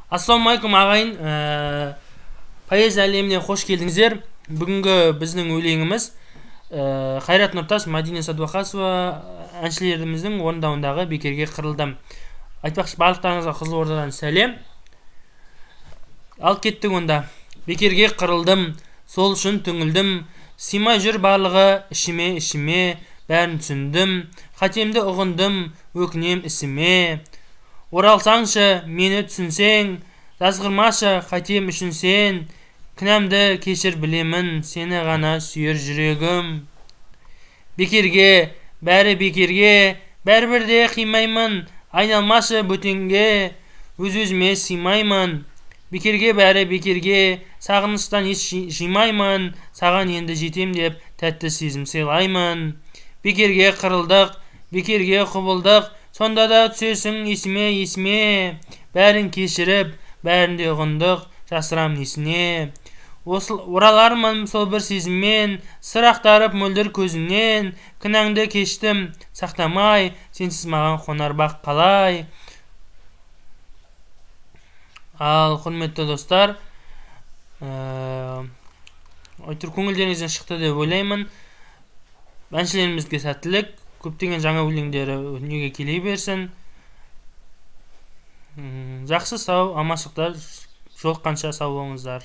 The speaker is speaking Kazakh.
Ассалаумағалейкум ағайын, поэзия әлеміне қош келдіңіздер. Бүгінгі біздің өлеңіміз Қайрат Нұртас, Мәдина Садуақасова әншілеріміздің орындауындағы Бекерге қырылдым. Айтпақшы, барлықтарыңызға Қызылордадан сәлем. Ал кеттік онда. Бекерге қырылдым, сол үшін түңілдім, сыймай жүр барлығы ішіме, бәрін түсіндім, қатемді ұғындым, өкінем ісіме. Оралсаңшы, мені түсінсең, жазғырмашы қатем үшін сен, кінәмді кешір білемін, сені ғана сүйер жүрегім. Бекерге, бәрі бекерге, бәрібірде қимаймын, айналмашы бөтенге, өз-өзіме сыймаймын. Бекерге, бәрі бекерге, сағыныштан еш жимаймын, саған енді жетем деп тәтті сезім сыйлаймын. Бекерге қырылдық, бекерге құбылдық, сонда да түсесің есіме, бәрін кешіріп, бәрінде ұғындық, жасырам несіне. Оралармын сол бір сезіммен, сыр ақтарып мөлдір көзіңнен, кінәңді кештім, сақтамай, сенсіз маған қонар бақ қалай. Ал құрметті достар, көңілдеріңізден шықты деп ойлаймын. Әншілерімізге сәттілік, көптеген жаңа өлеңдері дүниеге келе берсін. Жақсы, сау, аманшылықта, жолыққанша сау болыңыздар.